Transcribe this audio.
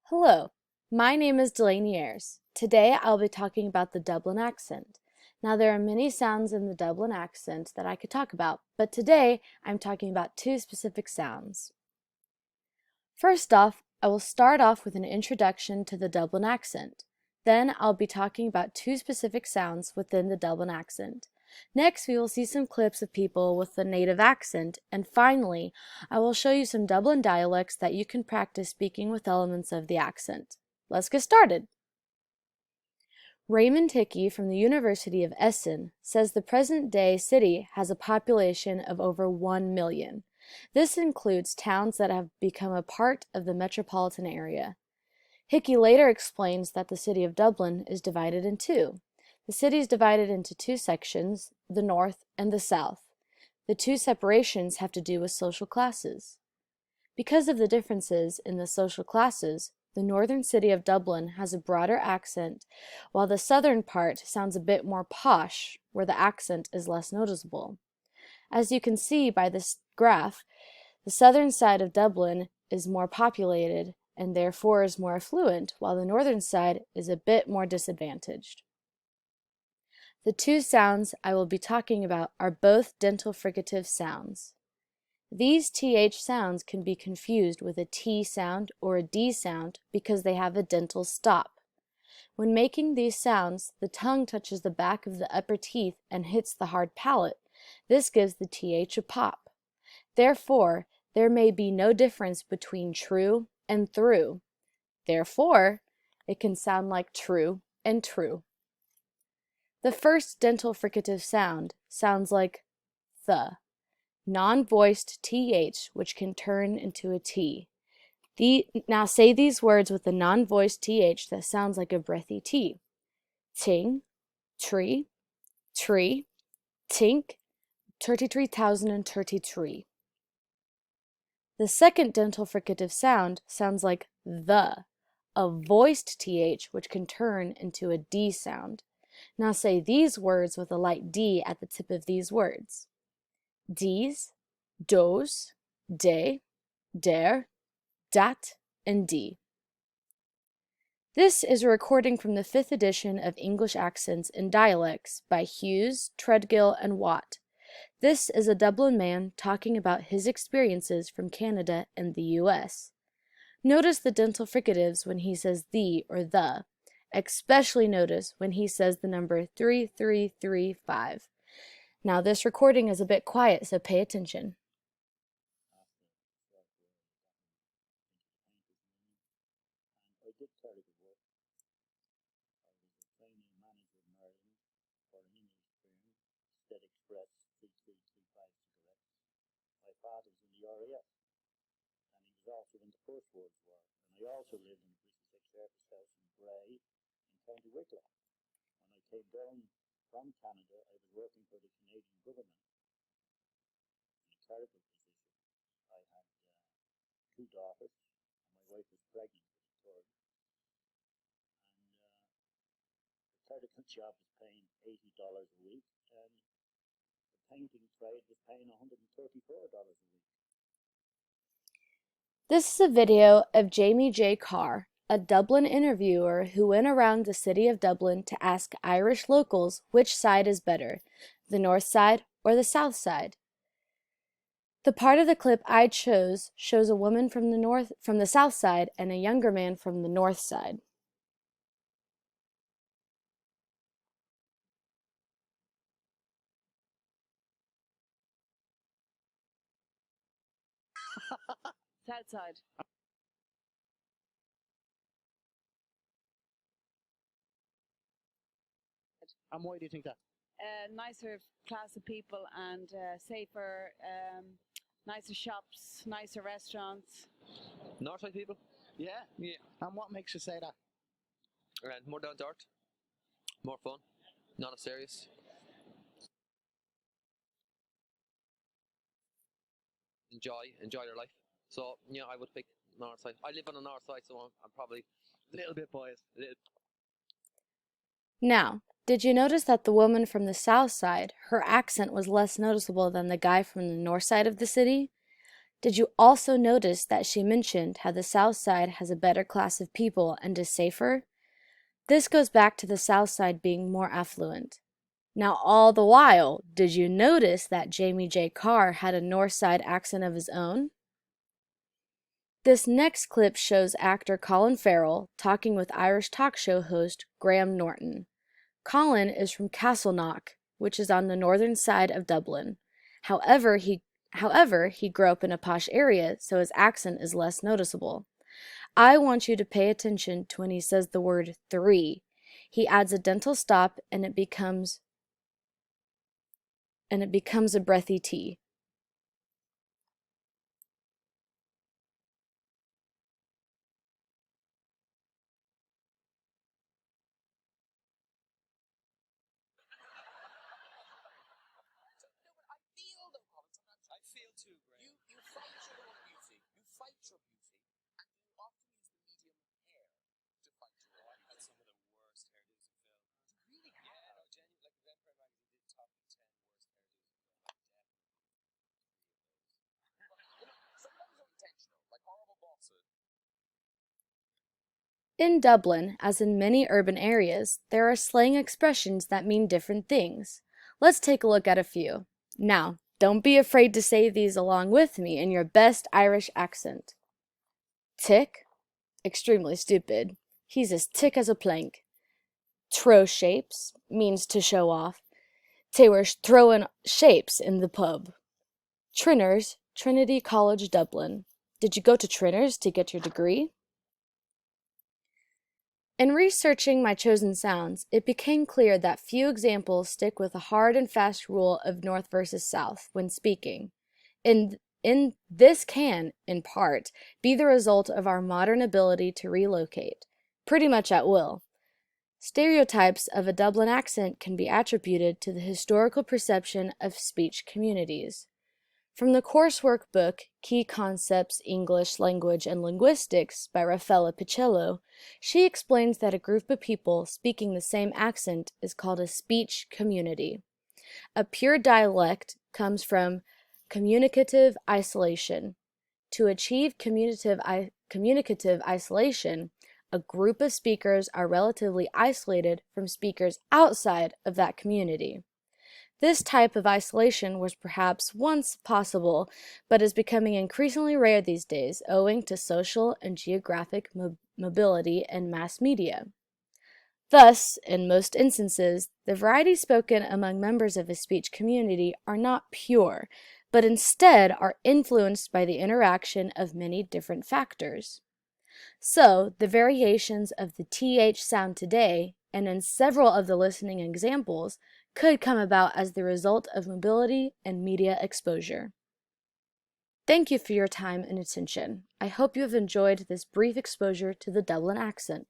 Hello, my name is Delaney Ayres. Today I'll be talking about the Dublin accent. Now there are many sounds in the Dublin accent that I could talk about, but today I'm talking about two specific sounds. First off, I will start off with an introduction to the Dublin accent. Then I'll be talking about two specific sounds within the Dublin accent. Next, we will see some clips of people with the native accent, and finally, I will show you some Dublin dialects that you can practice speaking with elements of the accent. Let's get started. Raymond Hickey from the University of Essen says the present-day city has a population of over 1 million. This includes towns that have become a part of the metropolitan area. Hickey later explains that the city of Dublin is divided in two. The city is divided into two sections, the north and the south. The two separations have to do with social classes. Because of the differences in the social classes, the northern city of Dublin has a broader accent, while the southern part sounds a bit more posh, where the accent is less noticeable. As you can see by this graph, the southern side of Dublin is more populated and therefore is more affluent, while the northern side is a bit more disadvantaged. The two sounds I will be talking about are both dental fricative sounds. These TH sounds can be confused with a T sound or a D sound because they have a dental stop. When making these sounds, the tongue touches the back of the upper teeth and hits the hard palate. This gives the TH a pop. Therefore, there may be no difference between true and through. Therefore, it can sound like true and true. The first dental fricative sound sounds like th, non-voiced TH, which can turn into a T. Now say these words with a non-voiced TH that sounds like a breathy T. Ting, tree, tree, tink, 33,033. The second dental fricative sound sounds like the, a voiced TH which can turn into a D sound. Now say these words with a light D at the tip of these words. Dies, dos, de, der, dat, and D. This is a recording from the 5th edition of English Accents and Dialects by Hughes, Treadgill, and Watt. This is a Dublin man talking about his experiences from Canada and the US. Notice the dental fricatives when he says the or the. Especially notice when he says the number 3335. Now this recording is a bit quiet, so pay attention. I did clerical work. I was a training manager in Ireland for an English firm, Stead Express 3335 cigarettes. My father was in the RAF, and he was also in the First World War. And I also lived in the British ex-service house in Bray, in County Wicklow. When I came down from Canada, I was working for the Canadian government in a clerical position. I had two daughters, and my wife was pregnant with a third. And the clerical job was paying $80 a week, and the painting trade was paying $134 a week. This is a video of Jamie J. Carr, a Dublin interviewer who went around the city of Dublin to ask Irish locals which side is better, the north side or the south side. The part of the clip I chose shows a woman from the south side and a younger man from the north side. South side. And why do you think that? Nicer class of people and safer, nicer shops, nicer restaurants. Northside people, Yeah? Yeah. And what makes you say that? and more down to earth, more fun, not as serious. Enjoy their life. So yeah, I would pick north side. I live on the north side, so I'm probably A little bit biased. Now, did you notice that the woman from the south side, her accent was less noticeable than the guy from the north side of the city? Did you also notice that she mentioned how the South Side has a better class of people and is safer? This goes back to the South Side being more affluent. Now, all the while, did you notice that Jamie J. Carr had a North Side accent of his own? This next clip shows actor Colin Farrell talking with Irish talk show host Graham Norton. Colin is from Castleknock, which is on the northern side of Dublin. However, he grew up in a posh area, so his accent is less noticeable. I want you to pay attention to when he says the word three. He adds a dental stop and it becomes a breathy T. I feel too, Graham. You fight your own beauty. You fight your beauty. And you often use the medium hair to fight your own. I've had some of the worst hairdos in film. You really have? Yeah, no, genuinely. Like, Eventbrite magazine did top 10 worst hairdos in film. I definitely three of those. Sometimes they're intentional, like horrible bosses. In Dublin, as in many urban areas, there are slang expressions that mean different things. Let's take a look at a few. Now, don't be afraid to say these along with me in your best Irish accent. Tick, extremely stupid. He's as tick as a plank. Throw shapes means to show off. They were throwing shapes in the pub. Trinners, Trinity College, Dublin. Did you go to Trinners to get your degree? In researching my chosen sounds, it became clear that few examples stick with a hard and fast rule of North versus South when speaking. This can, in part, be the result of our modern ability to relocate, pretty much at will. Stereotypes of a Dublin accent can be attributed to the historical perception of speech communities. From the coursework book Key Concepts, English, Language, and Linguistics by Raffaella Pichello, she explains that a group of people speaking the same accent is called a speech community. A pure dialect comes from communicative isolation. To achieve communicative isolation, a group of speakers are relatively isolated from speakers outside of that community. This type of isolation was perhaps once possible, but is becoming increasingly rare these days owing to social and geographic mobility and mass media. Thus, in most instances, the varieties spoken among members of a speech community are not pure, but instead are influenced by the interaction of many different factors. So, the variations of the TH sound today, and in several of the listening examples, could come about as the result of mobility and media exposure. Thank you for your time and attention. I hope you have enjoyed this brief exposure to the Dublin accent.